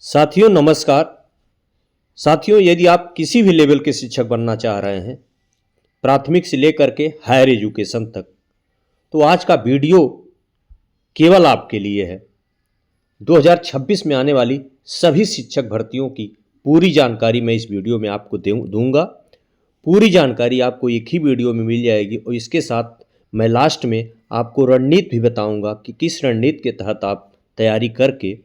साथियों नमस्कार। साथियों, यदि आप किसी भी लेवल के शिक्षक बनना चाह रहे हैं, प्राथमिक से लेकर के हायर एजुकेशन तक, तो आज का वीडियो केवल आपके लिए है। 2026 में आने वाली सभी शिक्षक भर्तियों की पूरी जानकारी मैं इस वीडियो में आपको दूंगा। पूरी जानकारी आपको एक ही वीडियो में मिल जाएगी और इसके साथ मैं लास्ट में आपको रणनीति भी बताऊंगा कि किस रणनीति के तहत आप तैयारी करके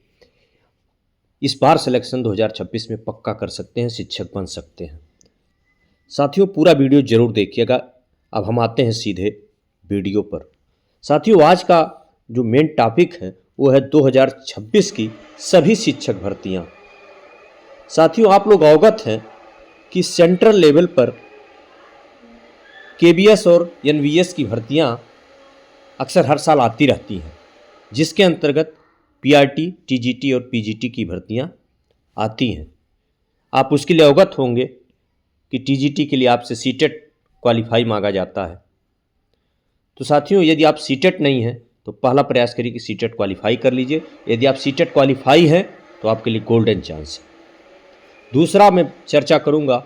इस बार सिलेक्शन 2026 में पक्का कर सकते हैं, शिक्षक बन सकते हैं। साथियों, पूरा वीडियो जरूर देखिएगा। अब हम आते हैं सीधे वीडियो पर। साथियों, आज का जो मेन टॉपिक है वो है 2026 की सभी शिक्षक भर्तियां। साथियों, आप लोग अवगत हैं कि सेंट्रल लेवल पर केबीएस और एनवीएस की भर्तियां अक्सर हर साल आती रहती हैं, जिसके अंतर्गत पीआरटी, टीजीटी और पीजीटी की भर्तियां आती हैं। आप उसके लिए अवगत होंगे कि टीजीटी के लिए आपसे सीटेट क्वालिफाई मांगा जाता है। तो साथियों, यदि आप सीटेट नहीं हैं तो पहला प्रयास करिए कि सीटेट क्वालिफाई कर लीजिए। यदि आप सीटेट क्वालिफाई हैं तो आपके लिए गोल्डन चांस है। दूसरा मैं चर्चा करूंगा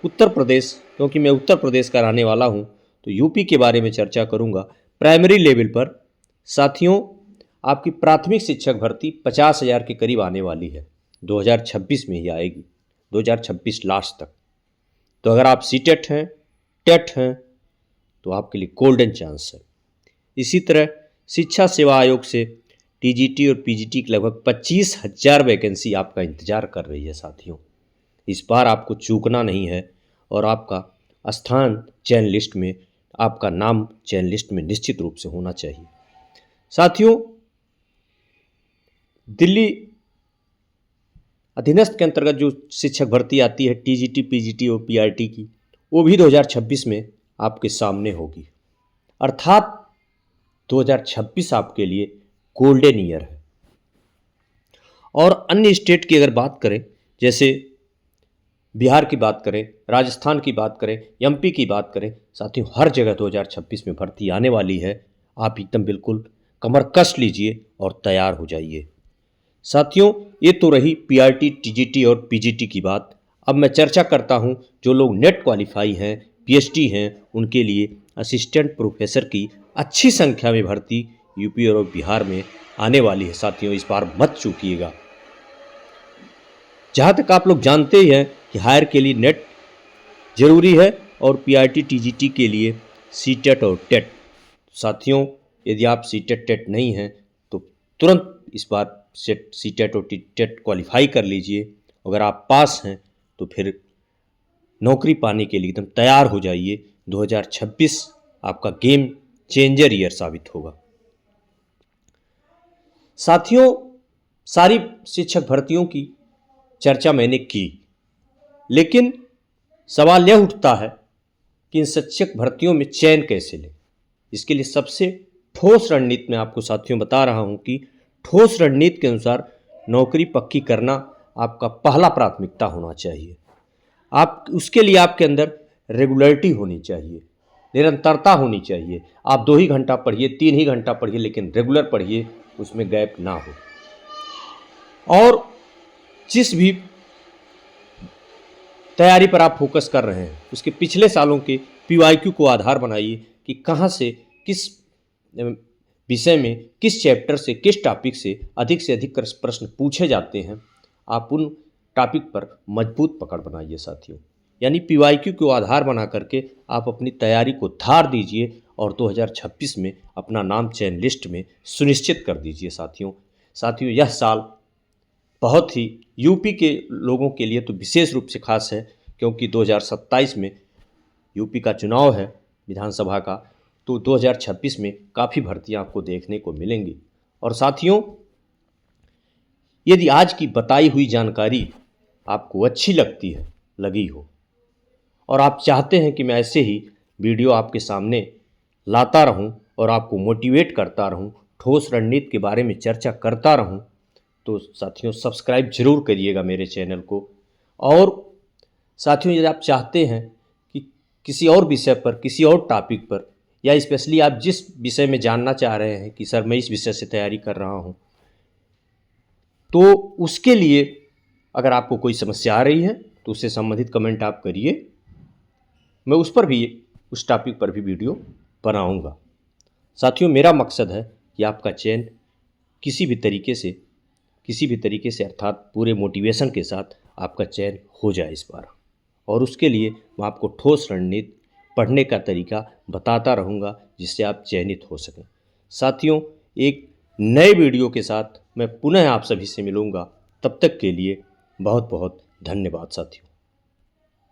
उत्तर प्रदेश, क्योंकि मैं उत्तर प्रदेश का रहने वाला हूं, तो यूपी के बारे में चर्चा करूंगा। प्राइमरी लेवल पर साथियों आपकी प्राथमिक शिक्षक भर्ती 50,000 के करीब आने वाली है। 2026 में ही आएगी, 2026 लास्ट तक। तो अगर आप सीटेट हैं, टेट हैं, तो आपके लिए गोल्डन चांस है। इसी तरह शिक्षा सेवा आयोग से टीजीटी और पीजीटी की लगभग 25,000 वैकेंसी आपका इंतजार कर रही है। साथियों, इस बार आपको चूकना नहीं है और आपका स्थान चयन लिस्ट में, आपका नाम चयन लिस्ट में निश्चित रूप से होना चाहिए। साथियों, दिल्ली अधीनस्थ के अंतर्गत जो शिक्षक भर्ती आती है टीजीटी, पीजीटी और पीआरटी की, वो भी 2026 में आपके सामने होगी। अर्थात 2026 आपके लिए गोल्डन ईयर है। और अन्य स्टेट की अगर बात करें, जैसे बिहार की बात करें, राजस्थान की बात करें, एमपी की बात करें, साथियों हर जगह 2026 में भर्ती आने वाली है। आप एकदम बिल्कुल कमर कस लीजिए और तैयार हो जाइए। साथियों, ये तो रही पीआरटी, टीजीटी और पीजीटी की बात। अब मैं चर्चा करता हूं जो लोग नेट क्वालिफाई हैं, पीएचडी हैं, उनके लिए असिस्टेंट प्रोफेसर की अच्छी संख्या में भर्ती यूपी और बिहार में आने वाली है। साथियों, इस बार मत चूकिएगा। जहां तक आप लोग जानते ही हैं कि हायर के लिए नेट जरूरी है और पीआरटी, टीजीटी के लिए सीटेट और टेट। साथियों, यदि आप सीटेट टेट नहीं हैं तो तुरंत इस बार सीटेट और टेट क्वालिफाई कर लीजिए। अगर आप पास हैं तो फिर नौकरी पाने के लिए एकदम तैयार हो जाइए। 2026 आपका गेम चेंजर ईयर साबित होगा। साथियों, सारी शिक्षक भर्तियों की चर्चा मैंने की, लेकिन सवाल यह उठता है कि इन शिक्षक भर्तियों में चयन कैसे लें। इसके लिए सबसे ठोस रणनीति मैं आपको साथियों बता रहा हूं कि ठोस रणनीति के अनुसार नौकरी पक्की करना आपका पहला प्राथमिकता होना चाहिए। आप उसके लिए आपके अंदर रेगुलरिटी होनी चाहिए, निरंतरता होनी चाहिए। आप 2 ही घंटा पढ़िए, 3 ही घंटा पढ़िए, लेकिन रेगुलर पढ़िए, उसमें गैप ना हो। और जिस भी तैयारी पर आप फोकस कर रहे हैं उसके पिछले सालों के पीवाईक्यू को आधार बनाइए कि कहाँ से किस विषय में, किस चैप्टर से, किस टॉपिक से अधिक प्रश्न पूछे जाते हैं। आप उन टॉपिक पर मजबूत पकड़ बनाइए साथियों। यानी पीवाईक्यू को आधार बना करके आप अपनी तैयारी को धार दीजिए और 2026 में अपना नाम चयन लिस्ट में सुनिश्चित कर दीजिए। साथियों, यह साल बहुत ही यूपी के लोगों के लिए तो विशेष रूप से खास है, क्योंकि 2027 में यूपी का चुनाव है विधानसभा का। तो 2026 में काफ़ी भर्तियां आपको देखने को मिलेंगी। और साथियों, यदि आज की बताई हुई जानकारी आपको अच्छी लगी हो और आप चाहते हैं कि मैं ऐसे ही वीडियो आपके सामने लाता रहूं और आपको मोटिवेट करता रहूं, ठोस रणनीति के बारे में चर्चा करता रहूं, तो साथियों सब्सक्राइब जरूर करिएगा मेरे चैनल को। और साथियों, यदि आप चाहते हैं कि किसी और विषय पर, किसी और टॉपिक पर, या स्पेशली आप जिस विषय में जानना चाह रहे हैं कि सर मैं इस विषय से तैयारी कर रहा हूं, तो उसके लिए अगर आपको कोई समस्या आ रही है तो उससे संबंधित कमेंट आप करिए, मैं उस टॉपिक पर भी वीडियो बनाऊंगा। साथियों, मेरा मकसद है कि आपका चयन किसी भी तरीके से अर्थात पूरे मोटिवेशन के साथ आपका चयन हो जाए इस बार, और उसके लिए मैं आपको ठोस रणनीति, पढ़ने का तरीका बताता रहूँगा जिससे आप चयनित हो सकें। साथियों, एक नए वीडियो के साथ मैं पुनः आप सभी से मिलूँगा। तब तक के लिए बहुत बहुत धन्यवाद साथियों।